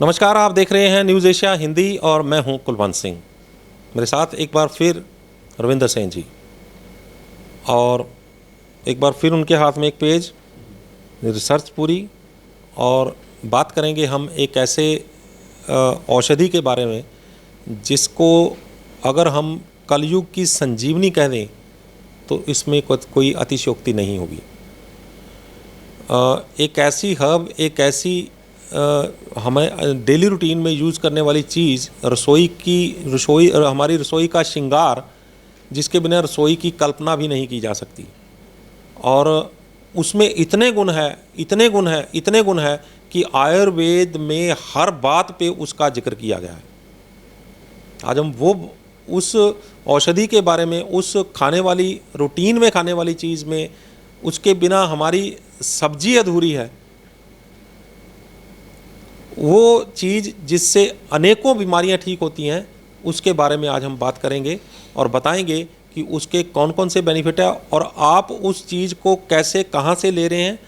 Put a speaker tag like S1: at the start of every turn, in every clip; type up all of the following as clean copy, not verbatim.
S1: नमस्कार, आप देख रहे हैं न्यूज़ एशिया हिंदी और मैं हूं कुलवंत सिंह। मेरे साथ एक बार फिर रविंदर सिंह जी, और एक बार फिर उनके हाथ में एक पेज, रिसर्च पूरी, और बात करेंगे हम एक ऐसे औषधि के बारे में जिसको अगर हम कलयुग की संजीवनी कह दें तो इसमें कोई अतिशयोक्ति नहीं होगी। एक ऐसी हर्ब, एक ऐसी हमें डेली रूटीन में यूज़ करने वाली चीज़, हमारी रसोई का श्रृंगार, जिसके बिना रसोई की कल्पना भी नहीं की जा सकती। और उसमें इतने गुण है कि आयुर्वेद में हर बात पे उसका जिक्र किया गया है। आज हम उस औषधि के बारे में, उस खाने वाली, रूटीन में खाने वाली चीज़ में, उसके बिना हमारी सब्जी अधूरी है। वो चीज़ जिससे अनेकों बीमारियां ठीक होती हैं, उसके बारे में आज हम बात करेंगे और बताएंगे कि उसके कौन कौन से बेनिफिट है और आप उस चीज़ को कैसे, कहाँ से ले रहे हैं,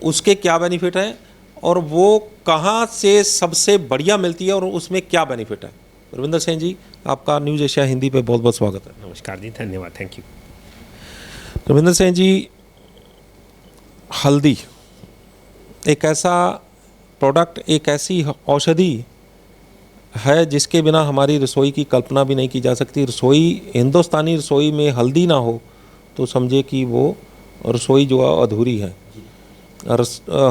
S1: उसके क्या बेनिफिट हैं और वो कहाँ से सबसे बढ़िया मिलती है और उसमें क्या बेनिफिट है। रविंदर सिंह जी, आपका न्यूज़ एशिया हिंदी पे बहुत बहुत स्वागत है।
S2: नमस्कार जी, धन्यवाद, थैंक यू।
S1: रविंदर सिंह जी, हल्दी एक ऐसा प्रोडक्ट, एक ऐसी औषधि है जिसके बिना हमारी रसोई की कल्पना भी नहीं की जा सकती। हिंदुस्तानी रसोई में हल्दी ना हो तो समझे कि वो रसोई जो है अधूरी है।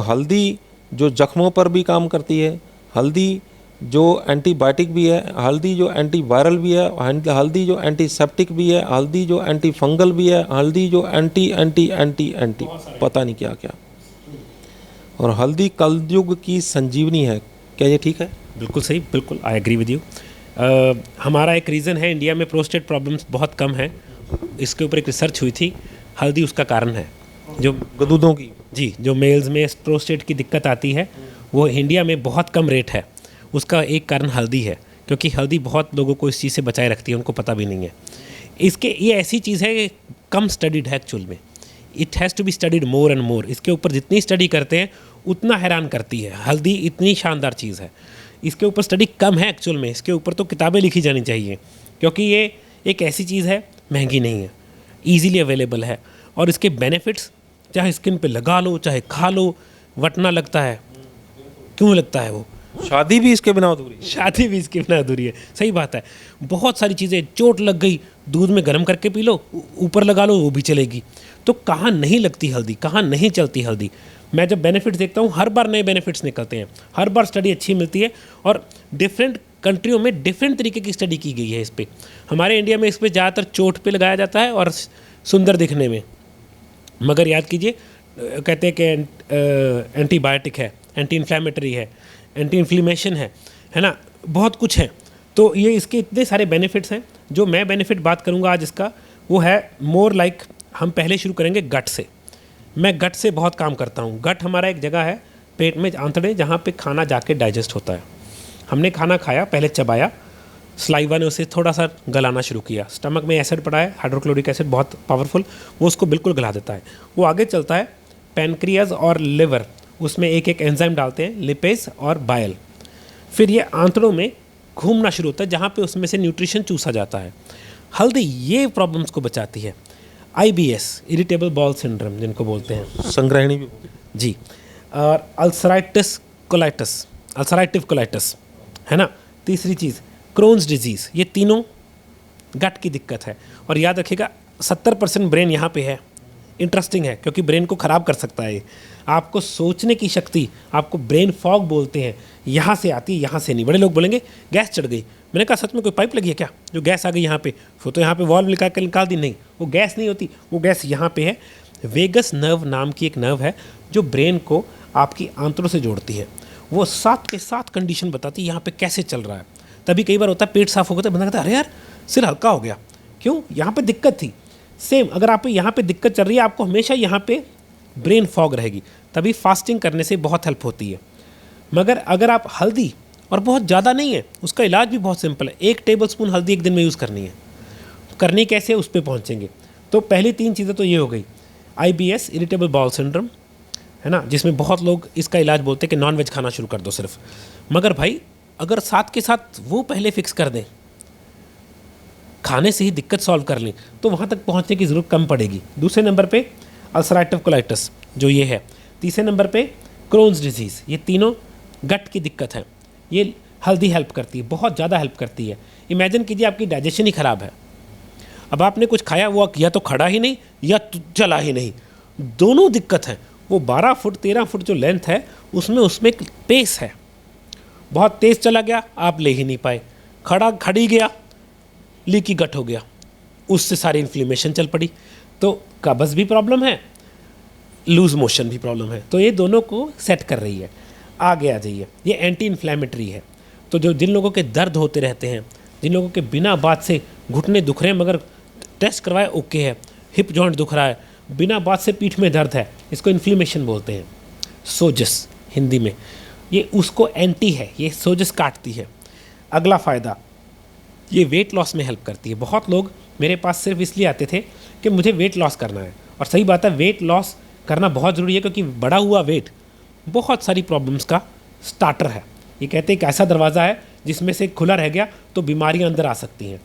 S1: हल्दी जो जख्मों पर भी काम करती है, हल्दी जो एंटीबायोटिक भी है, हल्दी जो एंटीवायरल भी है, हल्दी जो एंटीसेप्टिक भी है, हल्दी जो एंटी फंगल भी है, हल्दी जो एंटी एंटी एंटी एंटी पता नहीं क्या क्या। और हल्दी कलयुग की संजीवनी है। क्या ये ठीक है?
S2: बिल्कुल सही, बिल्कुल, आई एग्री विद यू। हमारा एक रीज़न है, इंडिया में प्रोस्टेट प्रॉब्लम्स बहुत कम हैं। इसके ऊपर एक रिसर्च हुई थी, हल्दी उसका कारण है। जो
S1: गदूदों की,
S2: जी, जो मेल्स में प्रोस्टेट की दिक्कत आती है वो इंडिया में बहुत कम रेट है। उसका एक कारण हल्दी है, क्योंकि हल्दी बहुत लोगों को इस चीज़ से बचाए रखती है, उनको पता भी नहीं है। ये ऐसी चीज़ है, कम स्टडीड है एक्चुअल में। It has to be studied more and more. इसके ऊपर जितनी स्टडी करते हैं उतना हैरान करती है। हल्दी इतनी शानदार चीज़ है, इसके ऊपर स्टडी कम है एक्चुअल में। इसके ऊपर तो किताबें लिखी जानी चाहिए, क्योंकि ये एक ऐसी चीज़ है, महंगी नहीं है, ईजीली अवेलेबल है। और इसके बेनिफिट्स, चाहे स्किन पे लगा लो, चाहे खा लो, वटना लगता है, क्यों लगता है वो?
S1: शादी भी इसके बिना अधूरी है।
S2: शादी भी इसके बिना अधूरी है, सही बात है। बहुत सारी चीज़ें, चोट लग गई, दूध में गर्म करके पी लो, ऊपर लगा लो, वो भी चलेगी। तो कहाँ नहीं लगती हल्दी, कहाँ नहीं चलती हल्दी। मैं जब बेनिफिट्स देखता हूँ, हर बार नए बेनिफिट्स निकलते हैं, हर बार स्टडी अच्छी मिलती है। और डिफरेंट कंट्रियों में डिफरेंट तरीके की स्टडी की गई है इस पर। हमारे इंडिया में इस पर ज़्यादातर चोट पे लगाया जाता है और सुंदर दिखने में। मगर याद कीजिए, कहते हैं कि एंटीबायोटिक है, एंटी इन्फ्लेमेटरी है, एंटी इन्फ्लेमेशन है ना, बहुत कुछ है। तो ये इसके इतने सारे बेनिफिट्स हैं। जो मैं बेनिफिट बात करूँगा आज इसका, वो है मोर लाइक, हम पहले शुरू करेंगे गट से। मैं गट से बहुत काम करता हूँ। गट हमारा एक जगह है पेट में, आंतड़े, जहाँ पे खाना जाके डाइजेस्ट होता है। हमने खाना खाया, पहले चबाया, स्लाइवा ने उसे थोड़ा सा गलाना शुरू किया। स्टमक में एसिड पड़ा है, हाइड्रोक्लोरिक एसिड बहुत पावरफुल, वो उसको बिल्कुल गला देता है। वो आगे चलता है, पैनक्रियाज और लिवर, उसमें एक एक एंजाइम डालते हैं, लिपेज और बाइल। फिर ये आंतड़ों में घूमना शुरू होता है, जहाँ पे उसमें से न्यूट्रिशन चूसा जाता है। हल्दी ये प्रॉब्लम्स को बचाती है। IBS, इरिटेबल बाउल सिंड्रोम जिनको बोलते हैं,
S1: संग्रहणी भी
S2: जी, और अल्सराइटिव कोलाइटिस है ना। तीसरी चीज़ क्रोन्स डिजीज़, ये तीनों गट की दिक्कत है। और याद रखिएगा, 70% ब्रेन यहाँ पे है। इंटरेस्टिंग है, क्योंकि ब्रेन को ख़राब कर सकता है ये। आपको सोचने की शक्ति, आपको ब्रेन फॉग बोलते हैं, यहाँ से आती है, यहाँ से नहीं। बड़े लोग बोलेंगे गैस चढ़ गई, मैंने कहा सच में कोई पाइप लगी है क्या जो गैस आ गई यहाँ पे? वो तो यहाँ पे वॉल्व निकाल दी, नहीं, वो गैस नहीं होती, वो गैस यहाँ पे है। वेगस नर्व नाम की एक नर्व है जो ब्रेन को आपकी आंतड़ों से जोड़ती है। वो 7 के 7 कंडीशन बताती है यहाँ पे कैसे चल रहा है। तभी कई बार होता है पेट साफ हो गया तो बंदा कहता है अरे यार सिर हल्का हो गया, क्यों? यहाँ पे दिक्कत थी। सेम अगर आप यहाँ पे दिक्कत चल रही है, आपको हमेशा यहाँ पे ब्रेन फॉग रहेगी। तभी फास्टिंग करने से बहुत हेल्प होती है। मगर अगर आप हल्दी, और बहुत ज़्यादा नहीं है, उसका इलाज भी बहुत सिंपल है। 1 टेबलस्पून हल्दी एक दिन में यूज़ करनी है। करनी कैसे, उस पर पहुँचेंगे। तो पहली 3 चीज़ें तो ये हो गई, IBS, इरिटेबल बाउल सिंड्रोम, है ना, जिसमें बहुत लोग इसका इलाज बोलते हैं कि नॉन वेज खाना शुरू कर दो सिर्फ। मगर भाई अगर साथ के साथ वो पहले फिक्स कर दें, खाने से ही दिक्कत सॉल्व कर लें, तो वहाँ तक पहुँचने की ज़रूरत कम पड़ेगी। दूसरे नंबर पे अल्सरेटिव कोलाइटिस जो ये है, तीसरे नंबर पे क्रोन्स डिजीज़, ये तीनों गट की दिक्कत है। ये हल्दी हेल्प करती है, बहुत ज़्यादा हेल्प करती है। इमेजिन कीजिए आपकी डाइजेशन ही ख़राब है, अब आपने कुछ खाया वो या तो खड़ा ही नहीं या तो चला ही नहीं, दोनों दिक्कत है। वो 12 फुट 13 फुट जो लेंथ है उसमें एक पेस है, बहुत तेज़ चला गया आप ले ही नहीं पाए, खड़ी गया लीकी गट हो गया, उससे सारी इन्फ्लेमेशन चल पड़ी, तो कब्ज़ भी प्रॉब्लम है, लूज मोशन भी प्रॉब्लम है। तो ये दोनों को सेट कर रही है। आगे आ जाइए, ये एंटी इन्फ्लेमेटरी है। तो जो जिन लोगों के दर्द होते रहते हैं, जिन लोगों के बिना बात से घुटने दुख रहे हैं मगर टेस्ट करवाए ओके है, हिप जॉइंट दुख रहा है, बिना बात से पीठ में दर्द है, इसको इन्फ्लेमेशन बोलते हैं, सोजस हिंदी में, ये उसको एंटी है, ये सोजस काटती है। अगला फ़ायदा, ये वेट लॉस में हेल्प करती है। बहुत लोग मेरे पास सिर्फ इसलिए आते थे कि मुझे वेट लॉस करना है, और सही बात है, वेट लॉस करना बहुत ज़रूरी है, क्योंकि बढ़ा हुआ वेट बहुत सारी प्रॉब्लम्स का स्टार्टर है। ये कहते हैं कि ऐसा दरवाज़ा है जिसमें से खुला रह गया तो बीमारियां अंदर आ सकती हैं।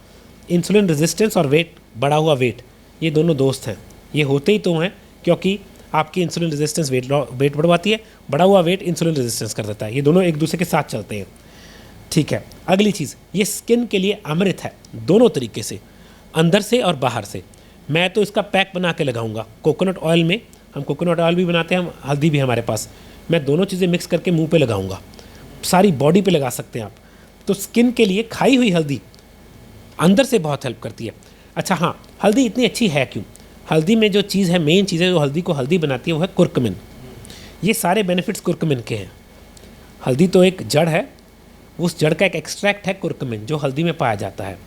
S2: इंसुलिन रेजिस्टेंस और वेट, बढ़ा हुआ वेट, ये दोनों दोस्त हैं। ये होते ही तो हैं क्योंकि आपकी इंसुलिन रेजिस्टेंस वेट बढ़वाती है, बढ़ा हुआ वेट इंसुलिन रेजिस्टेंस कर देता है, ये दोनों एक दूसरे के साथ चलते हैं। ठीक है, अगली चीज़, ये स्किन के लिए अमृत है, दोनों तरीके से, अंदर से और बाहर से। मैं तो इसका पैक बना के लगाऊंगा कोकोनट ऑयल में, हम कोकोनट ऑयल भी बनाते हैं, हम हल्दी भी हमारे पास, मैं दोनों चीज़ें मिक्स करके मुंह पे लगाऊंगा, सारी बॉडी पे लगा सकते हैं आप। तो स्किन के लिए खाई हुई हल्दी अंदर से बहुत हेल्प करती है। अच्छा हाँ, हल्दी इतनी अच्छी है क्यों? हल्दी में जो चीज़ है, मेन चीज़ है जो हल्दी को हल्दी बनाती है, वो है कुर्कुमिन। ये सारे बेनिफिट्स कुर्कुमिन के हैं। हल्दी तो एक जड़ है, उस जड़ का एक एक्सट्रैक्ट है कुर्कुमिन, जो हल्दी में पाया जाता है।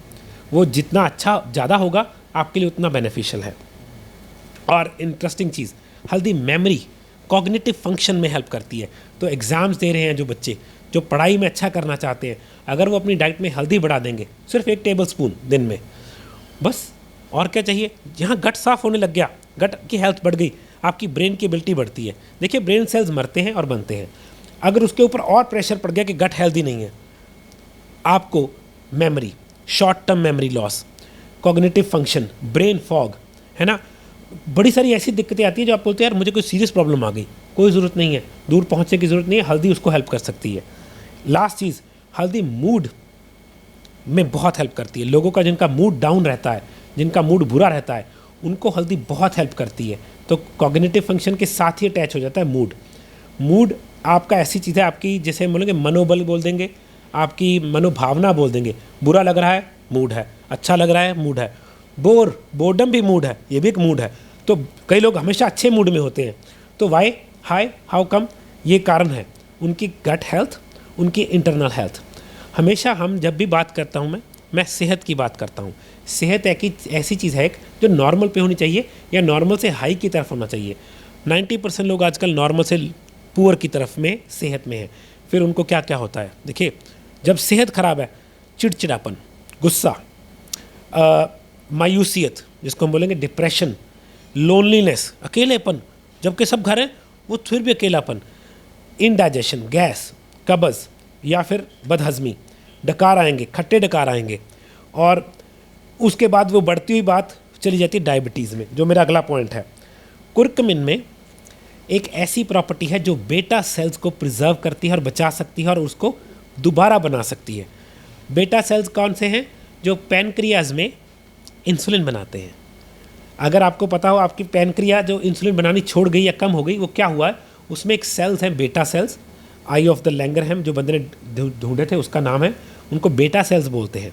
S2: वो जितना अच्छा ज़्यादा होगा आपके लिए उतना बेनिफिशियल है। और इंटरेस्टिंग चीज़, हल्दी मेमोरी, कॉग्निटिव फंक्शन में हेल्प करती है। तो एग्ज़ाम्स दे रहे हैं जो बच्चे, जो पढ़ाई में अच्छा करना चाहते हैं, अगर वो अपनी डाइट में हल्दी बढ़ा देंगे, सिर्फ 1 टेबल स्पून दिन में, बस और क्या चाहिए। यहाँ गट साफ होने लग गया, गट की हेल्थ बढ़ गई, आपकी ब्रेन की एबिलिटी बढ़ती है। देखिए ब्रेन सेल्स मरते हैं और बनते हैं, अगर उसके ऊपर और प्रेशर पड़ गया कि गट हेल्दी नहीं है, आपको memory, short term memory loss, cognitive function, brain fog, है ना, बड़ी सारी ऐसी दिक्कतें आती हैं जो आप बोलते हैं यार मुझे कोई सीरियस प्रॉब्लम आ गई, कोई ज़रूरत नहीं है, दूर पहुंचने की ज़रूरत नहीं है, हल्दी उसको हेल्प कर सकती है। लास्ट चीज़, हल्दी मूड में बहुत हेल्प करती है। लोगों का जिनका मूड डाउन रहता है, जिनका मूड बुरा रहता है, उनको हल्दी बहुत हेल्प करती है। तो कॉग्निटिव फंक्शन के साथ ही अटैच हो जाता है मूड। मूड आपका ऐसी चीज़ है, आपकी जैसे बोलेंगे मनोबल बोल देंगे, आपकी मनोभावना बोल देंगे। बुरा लग रहा है, मूड है, अच्छा लग रहा है, मूड है, बोर्डम भी मूड है, ये भी एक मूड है। तो कई लोग हमेशा अच्छे मूड में होते हैं, तो वाई हाउ कम, ये कारण है उनकी गट हेल्थ, उनकी इंटरनल हेल्थ। हमेशा हम जब भी बात करता हूँ मैं सेहत की बात करता हूँ। सेहत ऐसी चीज़ है जो नॉर्मल पे होनी चाहिए या नॉर्मल से हाई की तरफ होना चाहिए। 90% लोग आजकल नॉर्मल से पुअर की तरफ में सेहत में है। फिर उनको क्या क्या होता है, देखिए जब सेहत ख़राब है, चिड़चिड़ापन, गुस्सा, मायूसियत जिसको हम बोलेंगे डिप्रेशन, लोनलीनेस, अकेलेपन, जबकि सब घर हैं वो फिर भी अकेलापन, इनडाइजेशन, गैस, कब्ज़ या फिर बदहज़मी, डकार आएंगे, खट्टे डकार आएंगे। और उसके बाद वो बढ़ती हुई बात चली जाती है डायबिटीज़ में, जो मेरा अगला पॉइंट है। कुर्कुमिन में एक ऐसी प्रॉपर्टी है जो बेटा सेल्स को प्रिजर्व करती है और बचा सकती है और उसको दोबारा बना सकती है। बेटा सेल्स कौन से हैं? जो पैनक्रियाज में इंसुलिन बनाते हैं। अगर आपको पता हो आपकी पैनक्रिया जो इंसुलिन बनानी छोड़ गई या कम हो गई, वो क्या हुआ है, उसमें एक सेल्स हैं बेटा सेल्स, आई ऑफ द लैंगरहैम जो बंदे ने ढूंढे थे उसका नाम है, उनको बेटा सेल्स बोलते हैं।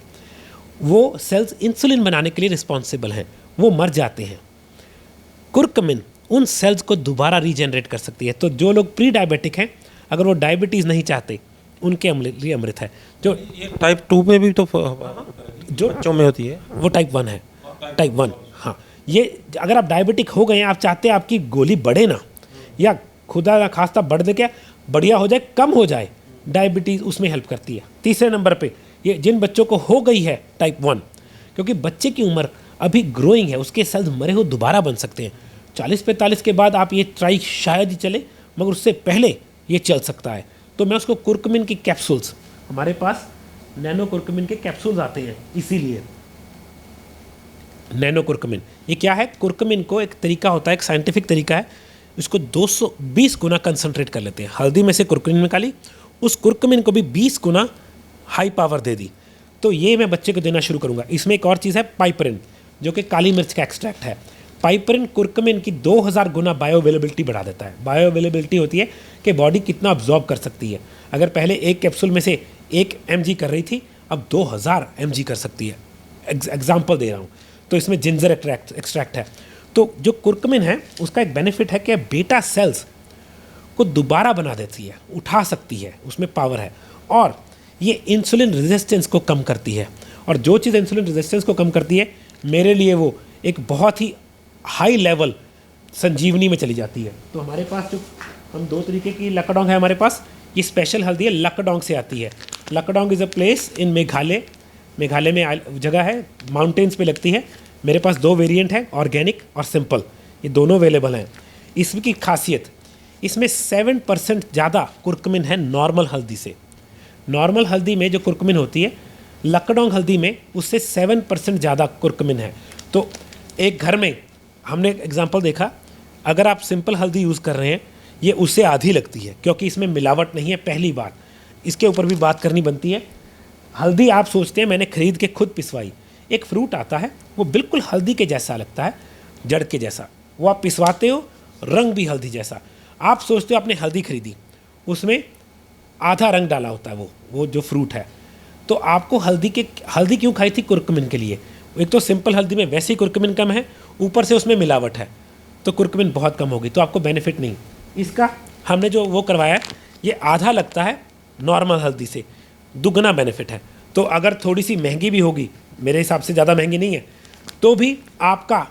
S2: वो सेल्स इंसुलिन बनाने के लिए रिस्पॉन्सिबल हैं, वो मर जाते हैं। कुर्कुमिन उन सेल्स को दोबारा रीजनरेट कर सकती है। तो जो लोग प्री डायबिटिक हैं, अगर वो डायबिटीज़ नहीं चाहते, उनके लिए अमृत है। जो
S1: टाइप 2 में भी तो
S2: जो
S1: बच्चों में होती है,
S2: वो टाइप 1 है, टाइप 1। हाँ, ये अगर आप डायबिटिक हो गए हैं, आप चाहते हैं आपकी गोली बढ़े ना, या खुदा ना खास्ता बढ़ दे, क्या बढ़िया हो जाए, कम हो जाए, डायबिटीज़ उसमें हेल्प करती है। तीसरे नंबर पे ये जिन बच्चों को हो गई है टाइप 1, क्योंकि बच्चे की उम्र अभी ग्रोइंग है, उसके सेल्स मरे हो दोबारा बन सकते हैं। 40-45 के बाद आप ये ट्राई शायद ही चले, मगर उससे पहले ये चल सकता है। तो मैं उसको कुर्कुमिन की कैप्सूल्स, हमारे पास नैनो कुर्कुमिन के कैप्सूल्स आते हैं, इसीलिए नैनो कुर्कुमिन। ये क्या है? कुर्कुमिन को एक तरीका होता है, एक साइंटिफिक तरीका है, इसको 220 गुना कंसंट्रेट कर लेते हैं। हल्दी में से कुर्कुमिन निकाली, उस कुर्कुमिन को भी 20 गुना हाई पावर दे दी। तो ये मैं बच्चे को देना शुरू करूँगा। इसमें एक और चीज़ है पाइपरिन, जो कि काली मिर्च का एक्सट्रैक्ट है। पाइपरिन कुर्कुमिन की 2000 गुना बायो अवेलेबिलिटी बढ़ा देता है। बायो अवेलेबिलिटी होती है कि बॉडी कितना अब्जॉर्ब कर सकती है। अगर पहले एक कैप्सूल में से 1 mg कर रही थी, अब 2000 mg कर सकती है। एग्जाम्पल दे रहा हूँ। तो इसमें जिंजर एक्सट्रैक्ट है। तो जो कुर्कुमिन है उसका एक बेनिफिट है कि बेटा सेल्स को दोबारा बना देती है, उठा सकती है, उसमें पावर है। और ये इंसुलिन रेजिस्टेंस को कम करती है। और जो चीज़ इंसुलिन रेजिस्टेंस को कम करती है, मेरे लिए वो एक बहुत ही हाई लेवल संजीवनी में चली जाती है। तो हमारे पास जो हम 2 तरीके की लकडोंग है हमारे पास, ये स्पेशल हल्दी है, लकडोंग से आती है। Lakadong is a place in Meghalaya. Meghalaya में जगह है, माउंटेन्स पे लगती है। मेरे पास 2 वेरिएंट हैं, ऑर्गेनिक और सिंपल, ये दोनों अवेलेबल हैं। इसकी खासियत, इसमें 7% ज़्यादा कुर्कुमिन है नॉर्मल हल्दी से। नॉर्मल हल्दी में जो कुर्कुमिन होती है, लकडोंग हल्दी में उससे 7% ज़्यादा कुर्कुमिन है। तो एक घर में हमने एग्जांपल देखा, अगर आप सिंपल हल्दी यूज़ कर रहे हैं, ये उससे आधी लगती है, क्योंकि इसमें मिलावट नहीं है। पहली बात, इसके ऊपर भी बात करनी बनती है। हल्दी आप सोचते हैं मैंने खरीद के खुद पिसवाई, एक फ्रूट आता है वो बिल्कुल हल्दी के जैसा लगता है, जड़ के जैसा, वो आप पिसवाते हो, रंग भी हल्दी जैसा। आप सोचते हो आपने हल्दी खरीदी, उसमें आधा रंग डाला होता है वो जो फ्रूट है। तो आपको हल्दी क्यों खाई थी? कुर्कुमिन के लिए। एक तो सिंपल हल्दी में वैसे ही कुर्कुमिन कम है, ऊपर से उसमें मिलावट है, तो कुर्कुमिन बहुत कम होगी, तो आपको बेनिफिट नहीं। इसका हमने जो वो करवाया, ये आधा लगता है नॉर्मल हल्दी से, दुगना बेनिफिट है। तो अगर थोड़ी सी महंगी भी होगी, मेरे हिसाब से ज़्यादा महंगी नहीं है, तो भी आपका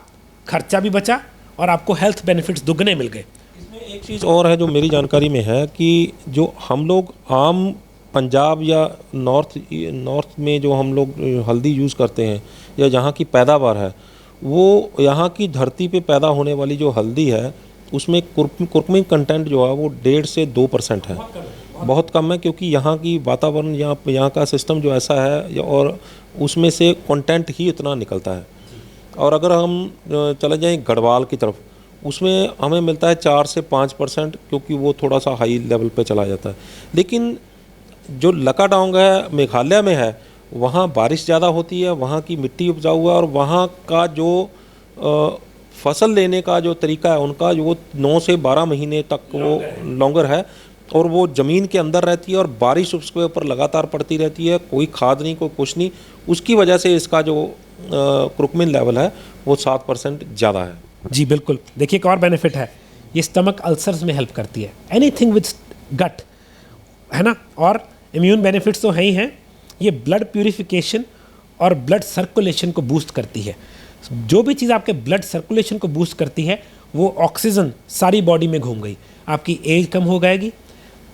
S2: खर्चा भी बचा और आपको हेल्थ बेनिफिट्स दुगने मिल गए।
S1: इसमें एक चीज़ और है जो मेरी जानकारी में है कि जो हम लोग आम पंजाब या नॉर्थ में जो हम लोग हल्दी यूज़ करते हैं या जहाँ की पैदावार है, वो यहाँ की धरती पे पैदा होने वाली जो हल्दी है उसमें कुर्कुमिन कंटेंट जो है वो 1.5 से 2% है, बहुत कम है। क्योंकि यहाँ की वातावरण, यहाँ का सिस्टम जो ऐसा है, और उसमें से कंटेंट ही इतना निकलता है। और अगर हम चले जाएं गढ़वाल की तरफ, उसमें हमें मिलता है 4 से 5%, क्योंकि वो थोड़ा सा हाई लेवल पे चला जाता है। लेकिन जो लकाडोंग है मेघालय में है, वहाँ बारिश ज़्यादा होती है, वहाँ की मिट्टी उपजाऊ है, और वहाँ का जो फसल लेने का जो तरीका है उनका, जो 9 से 12 महीने तक वो लॉन्गर है, और वो ज़मीन के अंदर रहती है और बारिश उसके ऊपर लगातार पड़ती रहती है, कोई खाद नहीं, कोई कुछ नहीं। उसकी वजह से इसका जो कुर्कुमिन लेवल है वो 7% ज़्यादा है।
S2: जी बिल्कुल। देखिए एक और बेनिफिट है, ये स्टमक अल्सर्स में हेल्प करती है, एनीथिंग विद गट, है ना। और इम्यून बेनिफिट्स तो हैं ही हैं। ये ब्लड प्यूरिफिकेशन और ब्लड सर्कुलेशन को बूस्ट करती है। जो भी चीज़ आपके ब्लड सर्कुलेशन को बूस्ट करती है, वो ऑक्सीजन सारी बॉडी में घूम गई, आपकी एज कम हो जाएगी,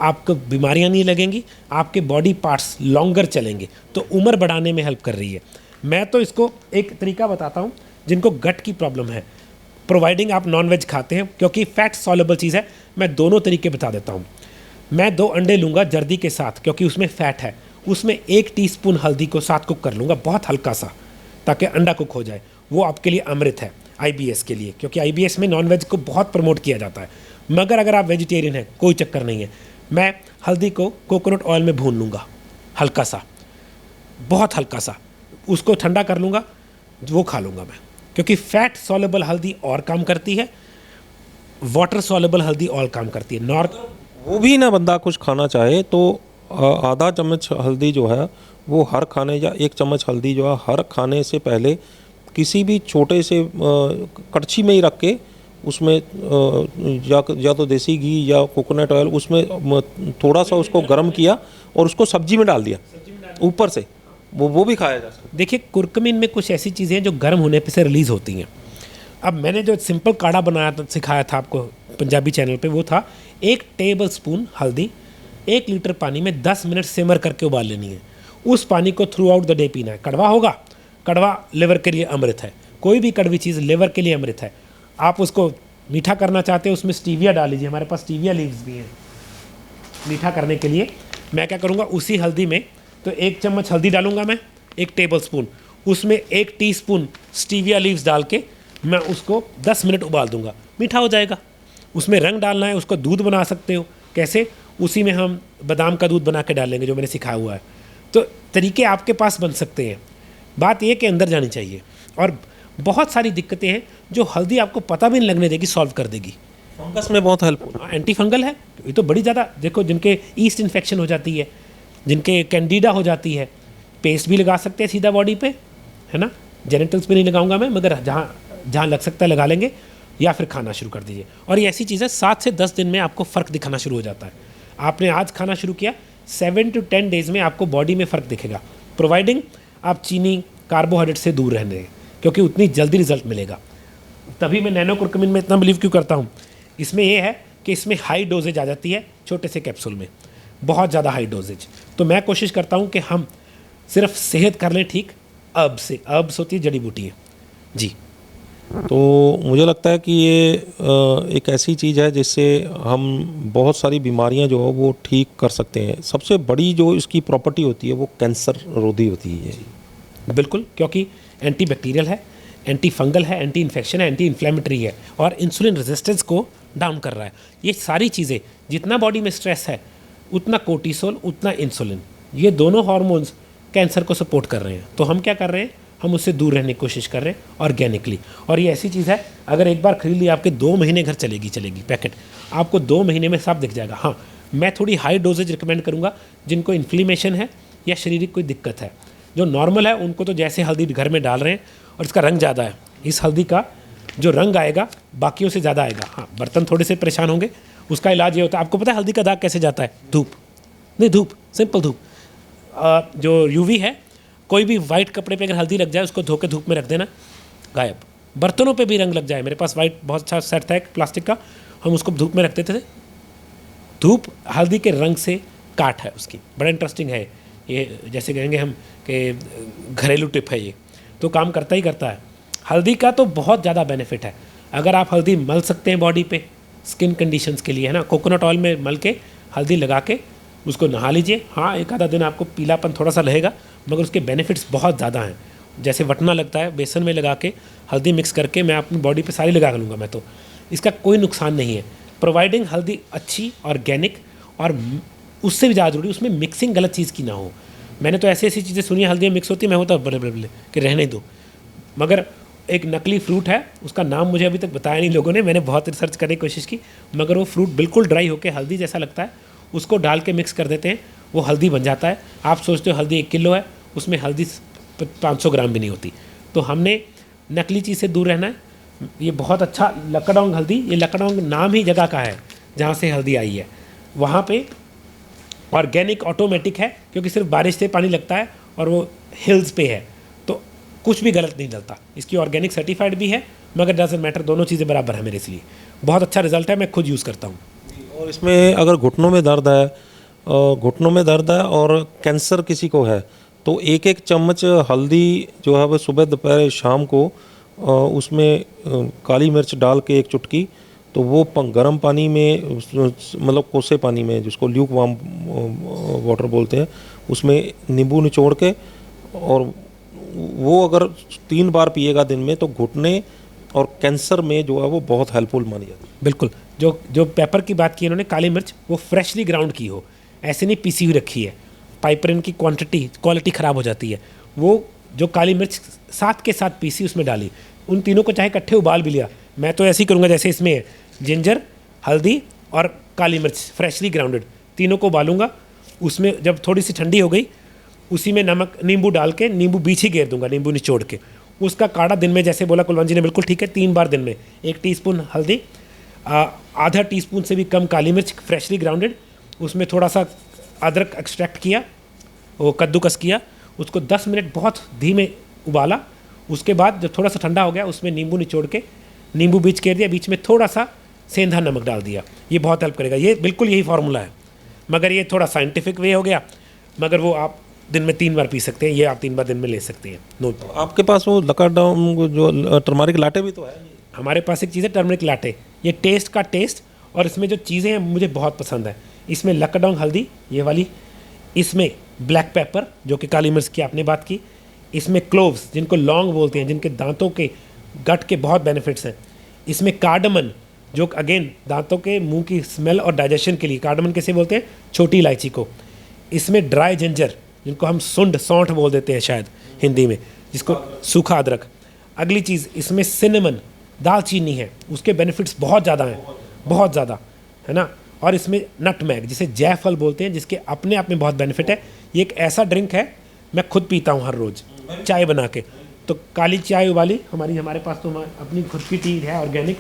S2: आपको बीमारियां नहीं लगेंगी, आपके बॉडी पार्ट्स लॉन्गर चलेंगे, तो उम्र बढ़ाने में हेल्प कर रही है। मैं तो इसको एक तरीका बताता हूँ, जिनको गट की प्रॉब्लम है, प्रोवाइडिंग आप नॉन वेज खाते हैं, क्योंकि फैट सॉल्युबल चीज़ है, मैं दोनों तरीके बता देता हूँ। मैं 2 अंडे लूँगा जर्दी के साथ, क्योंकि उसमें फ़ैट है, उसमें 1 टीस्पून हल्दी को साथ कुक कर लूँगा, बहुत हल्का सा, ताकि अंडा कुक हो जाए। वो आपके लिए अमृत है IBS के लिए, क्योंकि IBS में नॉन वेज को बहुत प्रमोट किया जाता है। मगर अगर आप वेजिटेरियन हैं, कोई चक्कर नहीं है, मैं हल्दी को कोकोनट ऑयल में भून लूँगा, हल्का सा, बहुत हल्का सा, उसको ठंडा कर लूँगा, वो खा लूँगा मैं, क्योंकि फैट सॉल्युबल हल्दी और काम करती है, वाटर सॉल्युबल हल्दी और काम करती है। नॉर्थ
S1: वो भी ना बंदा कुछ खाना चाहे तो आधा चम्मच हल्दी जो है वो हर खाने, या 1 चम्मच हल्दी जो है हर खाने से पहले किसी भी छोटे से कड़छी में ही रख के उसमें या तो देसी घी या कोकोनट ऑयल, उसमें थोड़ा सा उसको गर्म किया और उसको सब्जी में डाल दिया ऊपर से, वो भी खाया जा सकता है।
S2: देखिए कुर्कुमिन में कुछ ऐसी चीज़ें हैं जो गर्म होने पे से रिलीज़ होती हैं। अब मैंने जो सिंपल काढ़ा बनाया था, सिखाया था आपको पंजाबी चैनल पे, वो था 1 टेबल स्पून हल्दी 1 लीटर पानी में 10 मिनट सिमर करके उबाल लेनी है। उस पानी को थ्रू आउट द डे पीना है। कड़वा होगा, कड़वा लिवर के लिए अमृत है, कोई भी कड़वी चीज़ लिवर के लिए अमृत है। आप उसको मीठा करना चाहते हैं उसमें स्टीविया डाल लीजिए, हमारे पास स्टीविया लीव्स भी हैं मीठा करने के लिए। मैं क्या करूँगा, उसी हल्दी में तो 1 चम्मच हल्दी डालूंगा मैं, 1 टेबलस्पून, उसमें 1 टीस्पून स्टीविया लीव्स डाल के मैं उसको 10 मिनट उबाल दूंगा, मीठा हो जाएगा। उसमें रंग डालना है, उसको दूध बना सकते हो। कैसे? उसी में हम बादाम का दूध बना के डालेंगे जो मैंने सिखाया हुआ है। तो तरीके आपके पास बन सकते हैं, बात ये कि अंदर जानी चाहिए। और बहुत सारी दिक्कतें हैं जो हल्दी आपको पता भी नहीं लगने देगी, सॉल्व कर देगी।
S1: फंगस में बहुत हेल्पफुल।
S2: एंटी फंगल है ये तो बड़ी ज़्यादा। देखो जिनके ईस्ट इन्फेक्शन हो जाती है, जिनके कैंडिडा हो जाती है, पेस्ट भी लगा सकते हैं सीधा बॉडी पे, है ना। जेनिटल्स पे नहीं लगाऊंगा मैं, मगर जहाँ जहाँ लग सकता है लगा लेंगे, या फिर खाना शुरू कर दीजिए। और ये ऐसी चीज़ है 7 से 10 दिन में आपको फ़र्क दिखाना शुरू हो जाता है। आपने आज खाना शुरू किया, 7 to 10 डेज़ में आपको बॉडी में फ़र्क दिखेगा, प्रोवाइडिंग आप चीनी कार्बोहाइड्रेट से दूर रहने दें, क्योंकि उतनी जल्दी रिजल्ट मिलेगा। तभी मैं नैनो कुरकुमिन में इतना बिलीव क्यों करता हूँ, इसमें यह है कि इसमें हाई डोजेज आ जाती है छोटे से कैप्सूल में, बहुत ज़्यादा हाई डोजेज। तो मैं कोशिश करता हूँ कि हम सिर्फ सेहत कर लें ठीक, अब्स होती है जड़ी बूटी है जी।
S1: तो मुझे लगता है कि ये एक ऐसी चीज़ है जिससे हम बहुत सारी बीमारियां जो है वो ठीक कर सकते हैं। सबसे बड़ी जो इसकी प्रॉपर्टी होती है वो कैंसर रोधी होती है।
S2: बिल्कुल, क्योंकि एंटी बैक्टीरियल है, एंटी फंगल है, एंटी इन्फेक्शन है, एंटी इन्फ्लेमेटरी है, और इंसुलिन रेजिस्टेंस को डाउन कर रहा है। ये सारी चीज़ें, जितना बॉडी में स्ट्रेस है उतना कोर्टिसोल, उतना इंसुलिन, ये दोनों हार्मोन्स कैंसर को सपोर्ट कर रहे हैं। तो हम क्या कर रहे हैं, हम उससे दूर रहने की कोशिश कर रहे हैं ऑर्गेनिकली। और ये ऐसी चीज़ है, अगर एक बार खरीद ली आपके 2 महीने घर चलेगी पैकेट, आपको 2 महीने में सब दिख जाएगा। हाँ, मैं थोड़ी हाई डोजेज रिकमेंड करूँगा जिनको इन्फ्लेमेशन है या शारीरिक कोई दिक्कत है। जो नॉर्मल है उनको तो जैसे हल्दी घर में डाल रहे हैं, और इसका रंग ज़्यादा है, इस हल्दी का जो रंग आएगा बाकियों से ज़्यादा आएगा। हाँ, बर्तन थोड़े से परेशान होंगे, उसका इलाज ये होता है। आपको पता है हल्दी का दाग कैसे जाता है? धूप, नहीं धूप, सिंपल धूप। जो यूवी है, कोई भी वाइट कपड़े पे अगर हल्दी लग जाए उसको धो के धूप में रख देना, गायब। बर्तनों पे भी रंग लग जाए, मेरे पास वाइट बहुत अच्छा सेट था एक प्लास्टिक का, हम उसको धूप में रख देते थे, धूप हल्दी के रंग से काट है उसकी। बड़ा इंटरेस्टिंग है ये, जैसे कहेंगे हम कि घरेलू टिप है ये, तो काम करता ही करता है। हल्दी का तो बहुत ज़्यादा बेनिफिट है। अगर आप हल्दी मल सकते हैं बॉडी पे स्किन कंडीशंस के लिए, है ना, कोकोनट ऑयल में मल के हल्दी लगा के उसको नहा लीजिए। हाँ, एक आधा दिन आपको पीलापन थोड़ा सा रहेगा, मगर उसके बेनिफिट्स बहुत ज़्यादा हैं। जैसे वटना लगता है, बेसन में लगा के हल्दी मिक्स करके मैं अपनी बॉडी पे सारी लगा लूँगा मैं, तो इसका कोई नुकसान नहीं है, प्रोवाइडिंग हल्दी अच्छी, ऑर्गेनिक, और उससे भी ज़्यादा जरूरी उसमें मिक्सिंग गलत चीज़ की ना हो। मैंने तो ऐसी ऐसी चीज़ें सुनी है हल्दी में मिक्स होती है, मैं होता बड़े बड़े कि रहने दो। मगर एक नकली फ्रूट है, उसका नाम मुझे अभी तक बताया नहीं लोगों ने, मैंने बहुत रिसर्च करने की कोशिश की, मगर वो फ्रूट बिल्कुल ड्राई होकर हल्दी जैसा लगता है, उसको डाल के मिक्स कर देते हैं, वो हल्दी बन जाता है। आप सोचते हो हल्दी 1 किलो है, उसमें हल्दी 500 ग्राम भी नहीं होती। तो हमने नकली चीज़ से दूर रहना है। ये बहुत अच्छा लकड़ोंग हल्दी, ये लकड़ोंग नाम ही जगह का है जहाँ से हल्दी आई है, वहाँ पे ऑर्गेनिक ऑटोमेटिक है, क्योंकि सिर्फ बारिश से पानी लगता है और वो हिल्स पे है, तो कुछ भी गलत नहीं डलता। इसकी ऑर्गेनिक सर्टिफाइड भी है, मगर डजंट मैटर, दोनों चीज़ें बराबर है मेरे, इसलिए बहुत अच्छा रिजल्ट है, मैं खुद यूज़ करता हूँ।
S1: और इसमें अगर घुटनों में दर्द है और कैंसर किसी को है, तो 1-1 चम्मच हल्दी जो है वह सुबह दोपहर शाम को उसमें काली मिर्च डाल के 1 चुटकी, तो वो गर्म पानी में, मतलब कोसे पानी में, जिसको ल्यूक वार्म वाटर बोलते हैं, उसमें नींबू निचोड़ के, और वो अगर 3 बार पिएगा दिन में, तो घुटने और कैंसर में जो है वो बहुत हेल्पफुल मानी जाती है।
S2: बिल्कुल, जो पेपर की बात की इन्होंने, काली मिर्च, वो फ्रेशली ग्राउंड की हो, ऐसे नहीं पीसी हुई रखी है, पाइपरिन की क्वालिटी ख़राब हो जाती है। वो जो काली मिर्च साथ के साथ पीसी उसमें डाली, उन तीनों को चाहे इकट्ठे उबाल भी लिया, मैं तो ऐसे ही करूँगा जैसे इसमें है, जिंजर, हल्दी और काली मिर्च फ्रेशली ग्राउंडेड, तीनों को उबालूंगा। उसमें जब थोड़ी सी ठंडी हो गई, उसी में नमक, नींबू डाल के, नींबू बीच ही घेर दूंगा, नींबू निचोड़ के, उसका काढ़ा दिन में, जैसे बोला कुलवंत जी ने बिल्कुल ठीक है, 3 बार दिन में, 1 टीस्पून हल्दी, आधा टीस्पून से भी कम काली मिर्च फ्रेशली ग्राउंडेड, उसमें थोड़ा सा अदरक एक्सट्रैक्ट किया, वो कद्दूकस किया, उसको 10 मिनट बहुत धीमे उबाला। उसके बाद जब थोड़ा सा ठंडा हो गया, उसमें नींबू निचोड़ के, नींबू बीच घेर दिया, बीच में थोड़ा सा सेंधा नमक डाल दिया। ये बहुत हेल्प करेगा, ये बिल्कुल यही फार्मूला है, मगर ये थोड़ा साइंटिफिक वे हो गया, मगर वो आप दिन में 3 बार पी सकते हैं, ये आप 3 बार दिन में ले सकते हैं। नो,
S1: आपके पास वो लकड़ोंग जो टर्मरिक लाटे भी तो है?
S2: हमारे पास एक चीज़ है टर्मरिक लाटे, ये टेस्ट का टेस्ट, और इसमें जो चीज़ें हैं मुझे बहुत पसंद है। इसमें लकडोंग हल्दी ये वाली, इसमें ब्लैक पेपर जो कि काली मिर्च की आपने बात की, इसमें क्लोव्स जिनको लौंग बोलते हैं, जिनके दांतों के गट के बहुत बेनिफिट्स हैं, इसमें कार्डमन जो अगेन दांतों के मुंह की स्मेल और डाइजेशन के लिए, कार्डमन कैसे बोलते हैं, छोटी इलायची को, इसमें ड्राई जिंजर जिनको हम सुंड सौंठ बोल देते हैं शायद हिंदी में, जिसको सूखा अदरक। अगली चीज़ इसमें सिनेमन दालचीनी है, उसके बेनिफिट्स बहुत ज़्यादा हैं, बहुत ज़्यादा, है ना। और इसमें नटमैग जिसे जायफल बोलते हैं, जिसके अपने आप में बहुत बेनिफिट है। ये एक ऐसा ड्रिंक है मैं खुद पीता हूँ हर रोज़ चाय बना के। तो काली चाय उबाली हमारे पास तो अपनी खुद की टी है ऑर्गेनिक,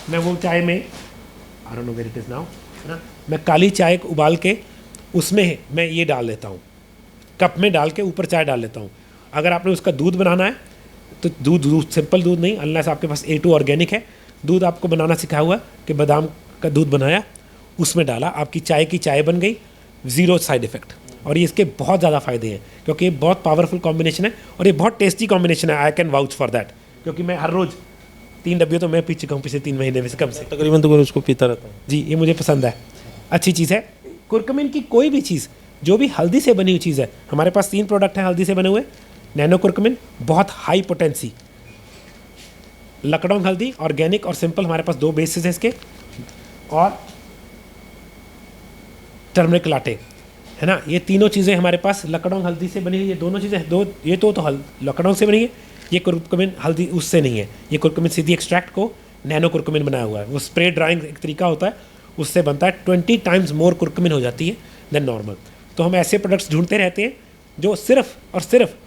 S2: मैं वो चाय में I don't know where it is now, है ना, मैं काली चाय को उबाल के उसमें मैं ये डाल लेता हूँ, कप में डाल के ऊपर चाय डाल लेता हूँ। अगर आपने उसका दूध बनाना है तो दूध सिंपल दूध नहीं, अनलेस आपके पास A2 ऑर्गेनिक है, दूध आपको बनाना सिखाया हुआ कि बादाम का दूध बनाया, उसमें डाला, आपकी चाय की चाय बन गई, ज़ीरो साइड इफ़ेक्ट। और ये इसके बहुत ज़्यादा फ़ायदे हैं क्योंकि ये बहुत पावरफुल कॉम्बिनेशन है और ये बहुत टेस्टी कॉम्बिनेशन है। I can vouch for that, क्योंकि मैं हर रोज़ 3 डब्बे तो मैं पी चुका हूँ पिछले 3 महीने में से कम से।
S1: तकरीबन तो उसको पीता रहता हूँ
S2: जी, ये मुझे पसंद है, अच्छी चीज़ है। कुरकुमिन की कोई भी चीज़ जो भी हल्दी से बनी हुई चीज़ है, हमारे पास 3 प्रोडक्ट हैं हल्दी से बने हुए। नैनो कुरकुमिन बहुत हाई पोटेंसी, लकडोंग हल्दी ऑर्गेनिक और सिंपल, हमारे पास 2 बेसिस है इसके, और टर्मरिक लाटे, है ना। ये तीनों चीज़ें हमारे पास लकडोंग हल्दी से बनी हुई, ये दोनों चीज़ें ये तो लकडोंग से बनी है, ये कुरकुमिन हल्दी उससे नहीं है। ये कुरकुमिन सीधी एक्सट्रैक्ट को नैनो कुरकुमिन बनाया हुआ है, वो स्प्रे ड्राइंग एक तरीका होता है, उससे बनता है। 20 टाइम्स मोर कुरकुमिन हो जाती है देन नॉर्मल। तो हम ऐसे प्रोडक्ट्स ढूंढते रहते हैं जो सिर्फ और सिर्फ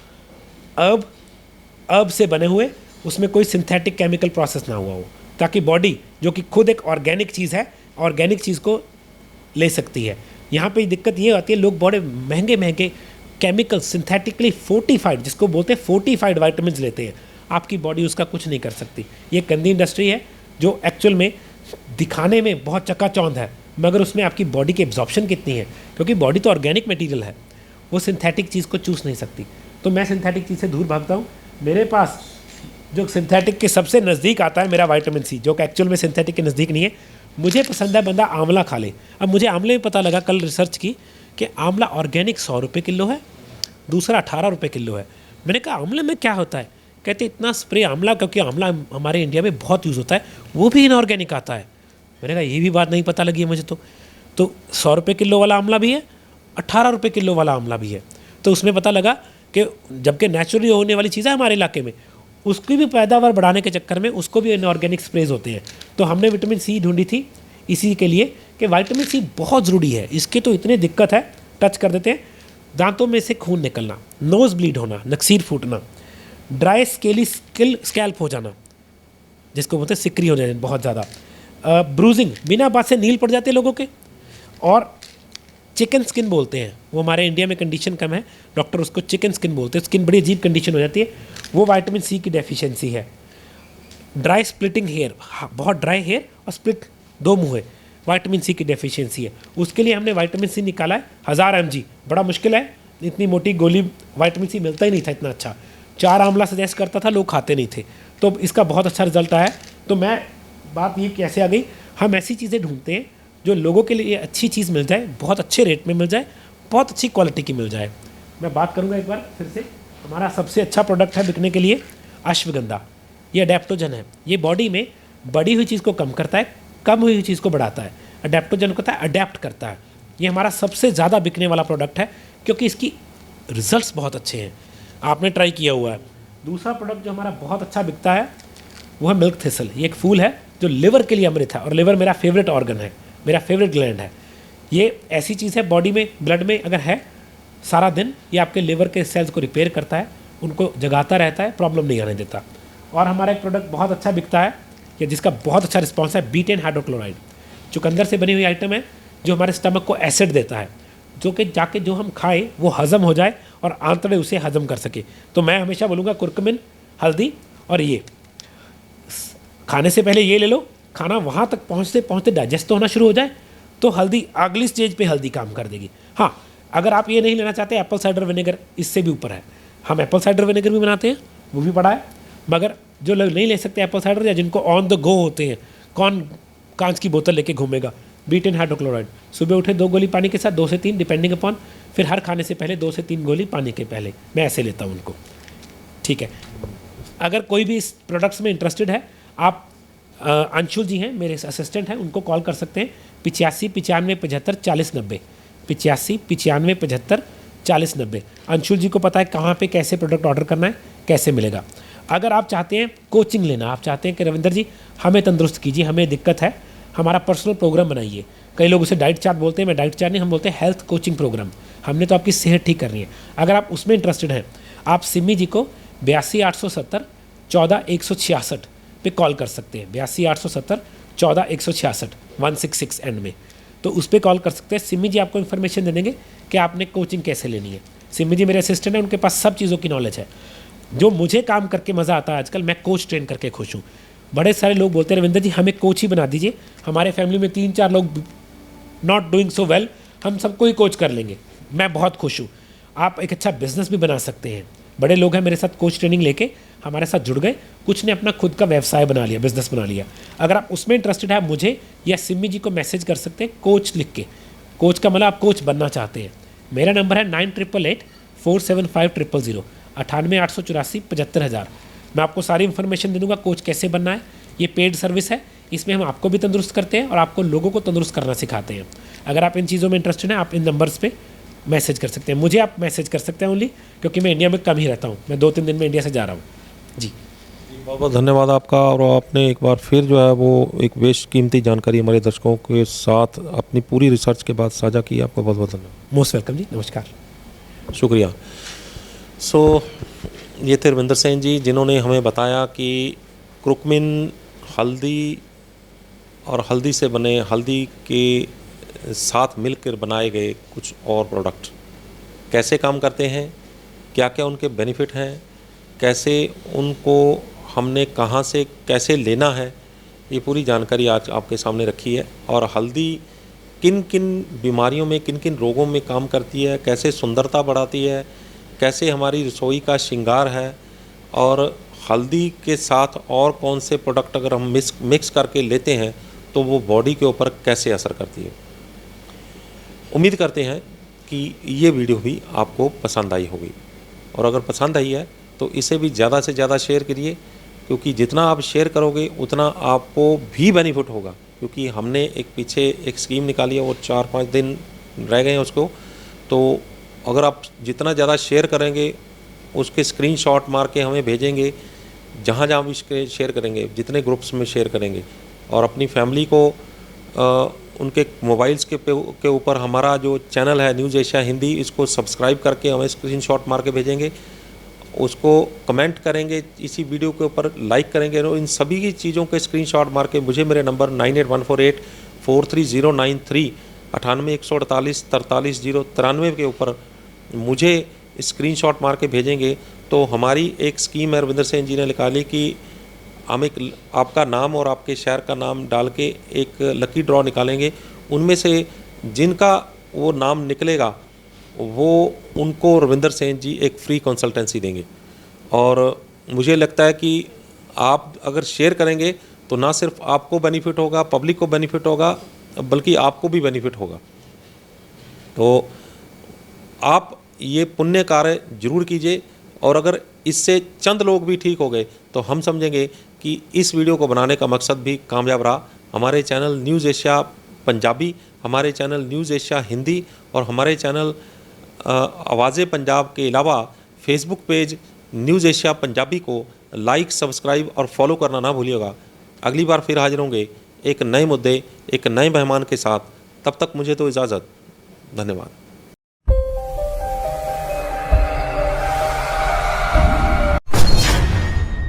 S2: अर्ब से बने हुए, उसमें कोई सिंथेटिक केमिकल प्रोसेस ना हुआ हो, ताकि बॉडी जो कि खुद एक ऑर्गेनिक चीज़ है, ऑर्गेनिक चीज़ को ले सकती है। यहाँ पे दिक्कत ये आती है, लोग बड़े महंगे महंगे केमिकल सिंथेटिकली फोर्टिफाइड, जिसको बोलते हैं फोर्टिफाइड वाइटामिन लेते हैं, आपकी बॉडी उसका कुछ नहीं कर सकती। ये गंदी इंडस्ट्री है जो एक्चुअल में दिखाने में बहुत चकाचौंध है, मगर उसमें आपकी बॉडी की एब्जॉर्प्शन कितनी है, क्योंकि बॉडी तो ऑर्गेनिक मटेरियल है, वो सिंथेटिक चीज़ को चूस नहीं सकती। तो मैं सिंथेटिक चीज़ से दूर भागता हूँ। मेरे पास जो सिंथेटिक के सबसे नज़दीक आता है मेरा विटामिन सी, जो कि एक्चुअल में सिंथेटिक के नज़दीक नहीं है। मुझे पसंद है बंदा आंवला खा ले। अब मुझे आंवले में पता लगा, कल रिसर्च की, कि आंवला ऑर्गेनिक 100 रुपये किलो है, दूसरा 18 रुपये किलो है। मैंने कहा आंवले में क्या होता है? कहते इतना स्प्रे आंवला, क्योंकि आंवला हमारे इंडिया में बहुत यूज़ होता है, वो भी इनऑर्गेनिक आता है। मैंने कहा ये भी बात नहीं पता लगी है मुझे। तो 100 रुपये किलो वाला आंवला भी है, 18 रुपये किलो वाला आंवला भी है। तो उसमें पता लगा कि जबकि नेचुरली होने वाली चीज़ है हमारे इलाके में, उसकी भी पैदावार बढ़ाने के चक्कर में उसको भी इनऑर्गेनिक स्प्रेज होते हैं। तो हमने विटामिन सी ढूंढी थी इसी के लिए कि विटामिन सी बहुत ज़रूरी है। इसके तो इतने दिक्कत है, टच कर देते हैं, दांतों में से खून निकलना, नोज़ ब्लीड होना, नक्सीर फूटना, ड्राई स्कैल्प हो जाना, जिसको बोलते हैं सिकरी हो जाए बहुत ज़्यादा, ब्रूजिंग, बिना बात से नील पड़ जाते लोगों के, और चिकन स्किन बोलते हैं, वो हमारे इंडिया में कंडीशन कम है, डॉक्टर उसको चिकन स्किन बोलते हैं, स्किन बड़ी अजीब कंडीशन हो जाती है, वो विटामिन सी की डेफिशिएंसी है। ड्राई स्प्लिटिंग हेयर, बहुत ड्राई हेयर और स्प्लिट 2 मुँह है, विटामिन सी की डेफिशिएंसी है। उसके लिए हमने विटामिन सी निकाला है 1000 mg, बड़ा मुश्किल है, इतनी मोटी गोली विटामिन सी मिलता ही नहीं था इतना अच्छा। 4 आंवला सजेस्ट करता था, लोग खाते नहीं थे, तो इसका बहुत अच्छा रिजल्ट आया। तो मैं बात ये कैसे आ गई, हम ऐसी चीज़ें ढूंढते हैं जो लोगों के लिए अच्छी चीज़ मिल जाए, बहुत अच्छे रेट में मिल जाए, बहुत अच्छी क्वालिटी की मिल जाए। मैं बात करूँगा एक बार फिर से, हमारा सबसे अच्छा प्रोडक्ट है बिकने के लिए अश्वगंधा। ये अडेप्टोजन है, ये बॉडी में बढ़ी हुई चीज़ को कम करता है, कम हुई चीज़ को बढ़ाता है। अडेप्टोजन को होता है अडेप्ट करता है। ये हमारा सबसे ज़्यादा बिकने वाला प्रोडक्ट है क्योंकि इसकी रिजल्ट्स बहुत अच्छे हैं, आपने ट्राई किया हुआ है। दूसरा प्रोडक्ट जो हमारा बहुत अच्छा बिकता है वो है मिल्क थिसल। ये एक फूल है जो लिवर के लिए अमृत है, और लिवर मेरा फेवरेट ऑर्गन है, मेरा फेवरेट ग्लैंड है। ये ऐसी चीज़ है बॉडी में, ब्लड में अगर है सारा दिन, ये आपके लिवर के सेल्स को रिपेयर करता है, उनको जगाता रहता है, प्रॉब्लम नहीं आने देता। और हमारा एक प्रोडक्ट बहुत अच्छा बिकता है या जिसका बहुत अच्छा रिस्पॉन्स है, बीटेन हाइड्रोक्लोराइड। चुकंदर से बनी हुई आइटम है जो हमारे स्टमक को एसिड देता है, जो कि जाके जो हम खाएं वो हज़म हो जाए और आंतड़े उसे हज़म कर सके। तो मैं हमेशा बोलूँगा कुरकुमिन, हल्दी और ये खाने से पहले ये ले लो, खाना वहाँ तक पहुँचते पहुँचते डाइजेस्ट तो होना शुरू हो जाए तो हल्दी अगली स्टेज पे हल्दी काम कर देगी। हाँ, अगर आप ये नहीं लेना चाहते, एप्पल साइडर विनेगर इससे भी ऊपर है, हम एप्पल साइडर विनेगर भी बनाते हैं, वो भी पड़ा है। मगर जो लोग नहीं ले सकते एप्पल साइडर, या जिनको ऑन द गो होते हैं, कौन कांच की बोतल लेके घूमेगा, बीटेन हाइड्रोक्लोराइड, सुबह उठे 2 गोली पानी के साथ, 2 से 3 डिपेंडिंग अपॉन, फिर हर खाने से पहले 2 से 3 गोली पानी के पहले, मैं ऐसे लेता हूँ उनको। ठीक है, अगर कोई भी इस प्रोडक्ट्स में इंटरेस्टेड है, आप अंशुल जी हैं मेरे असिस्टेंट हैं, उनको कॉल कर सकते हैं 85 95 75 40 90, 85 95 75 40 90। अंशुल जी को पता है कहाँ पे कैसे प्रोडक्ट ऑर्डर करना है, कैसे मिलेगा। अगर आप चाहते हैं कोचिंग लेना, आप चाहते हैं कि रविंदर जी हमें तंदुरुस्त कीजिए, हमें दिक्कत है, हमारा पर्सनल प्रोग्राम बनाइए, कई लोग उसे डाइट चार्ट बोलते हैं, मैं डाइट चार्ट नहीं, हम बोलते हैं हेल्थ कोचिंग प्रोग्राम, हमने तो आपकी सेहत ठीक करनी है। अगर आप उसमें इंटरेस्टेड हैं, आप सिमी जी को 82 870 14 166 पे कॉल कर सकते हैं, 82 870 14 166 166 एंड में, तो उस पर कॉल कर सकते हैं। सिमी जी आपको इन्फॉर्मेशन दे देंगे कि आपने कोचिंग कैसे लेनी है। सिमी जी मेरे असिस्टेंट हैं, उनके पास सब चीज़ों की नॉलेज है। जो मुझे काम करके मज़ा आता है आजकल, मैं कोच ट्रेन करके खुश हूँ। बड़े सारे लोग बोलते हैं रविंदर जी हमें कोच ही बना दीजिए, हमारे फैमिली में 3-4 लोग नॉट डूइंग सो वेल, हम सबको ही कोच कर लेंगे। मैं बहुत खुश हूँ। आप एक अच्छा बिजनेस भी बना सकते हैं। बड़े लोग हैं मेरे साथ कोच ट्रेनिंग लेके हमारे साथ जुड़ गए, कुछ ने अपना खुद का व्यवसाय बना लिया, बिजनेस बना लिया। अगर आप उसमें इंटरेस्टेड है, मुझे या सिमी जी को मैसेज कर सकते हैं कोच लिख के। कोच का मतलब आप कोच बनना चाहते हैं। मेरा नंबर है 9888 475 000 98 884 75,000। मैं आपको सारी इन्फॉर्मेशन दे दूंगा कोच कैसे बनना है। ये पेड सर्विस है, इसमें हम आपको भी तंदुरुस्त करते हैं और आपको लोगों को तंदुरुस्त करना सिखाते हैं। अगर आप इन चीज़ों में इंटरेस्टेड हैं, आप इन नंबर्स पे मैसेज कर सकते हैं। मुझे आप मैसेज कर सकते हैं ओनली, क्योंकि मैं इंडिया में कम ही रहता हूँ, मैं 2-3 दिन में इंडिया से जा रहा हूँ जी।
S1: बहुत बहुत धन्यवाद आपका। और आपने एक बार फिर जो है वो एक बेशकीमती जानकारी हमारे दर्शकों के साथ अपनी पूरी रिसर्च के बाद साझा की। आपका बहुत बहुत धन्यवाद।
S2: मोस्ट वेलकम जी, नमस्कार।
S1: शुक्रिया। ये थे रविंदर सेन जी, जिन्होंने हमें बताया कि क्रुकमिन हल्दी और हल्दी से बने, हल्दी के साथ मिलकर बनाए गए कुछ और प्रोडक्ट कैसे काम करते हैं, क्या क्या उनके बेनिफिट हैं, कैसे उनको हमने कहाँ से कैसे लेना है, ये पूरी जानकारी आज आपके सामने रखी है। और हल्दी किन किन बीमारियों में, किन किन रोगों में काम करती है, कैसे सुंदरता बढ़ाती है, कैसे हमारी रसोई का श्रृंगार है, और हल्दी के साथ और कौन से प्रोडक्ट अगर हम मिक्स करके लेते हैं तो वो बॉडी के ऊपर कैसे असर करती है। उम्मीद करते हैं कि ये वीडियो भी आपको पसंद आई होगी, और अगर पसंद आई है तो इसे भी ज़्यादा से ज़्यादा शेयर करिए, क्योंकि जितना आप शेयर करोगे उतना आपको भी बेनिफिट होगा। क्योंकि हमने एक पीछे एक स्कीम निकाली है और 4-5 दिन रह गए हैं उसको, तो अगर आप जितना ज़्यादा शेयर करेंगे उसके स्क्रीनशॉट मार के हमें भेजेंगे, जहाँ जहाँ भी शेयर करेंगे, जितने ग्रुप्स में शेयर करेंगे, और अपनी फैमिली को उनके मोबाइल्स के ऊपर हमारा जो चैनल है न्यूज़ एशिया हिंदी, इसको सब्सक्राइब करके हमें स्क्रीनशॉट मार के भेजेंगे, उसको कमेंट करेंगे, इसी वीडियो के ऊपर लाइक करेंगे, और इन सभी की चीज़ों के स्क्रीनशॉट मार के मुझे मेरे नंबर 9814843093 98 148 43 093 के ऊपर मुझे स्क्रीनशॉट मार के भेजेंगे, तो हमारी एक स्कीम है, रविंदर सेन जी ने निकाली कि हम एक आपका नाम और आपके शहर का नाम डाल के एक लकी ड्रॉ निकालेंगे। उनमें से जिनका वो नाम निकलेगा वो उनको रविंदर सेन जी एक फ्री कंसल्टेंसी देंगे। और मुझे लगता है कि आप अगर शेयर करेंगे तो ना सिर्फ आपको बेनिफिट होगा, पब्लिक को बेनिफिट होगा, बल्कि आपको भी बेनिफिट होगा। तो आप ये पुण्य कार्य जरूर कीजिए, और अगर इससे चंद लोग भी ठीक हो गए तो हम समझेंगे कि इस वीडियो को बनाने का मकसद भी कामयाब रहा। हमारे चैनल न्यूज़ एशिया पंजाबी, हमारे चैनल न्यूज़ एशिया हिंदी और हमारे चैनल आवाज़े पंजाब के अलावा Facebook page news Asia Punjabi को लाइक, सब्सक्राइब और फॉलो करना ना भूलिएगा। अगली बार फिर हाजिर होंगे एक नए मुद्दे, एक नए मेहमान के साथ। तब तक मुझे तो इजाज़त। धन्यवाद।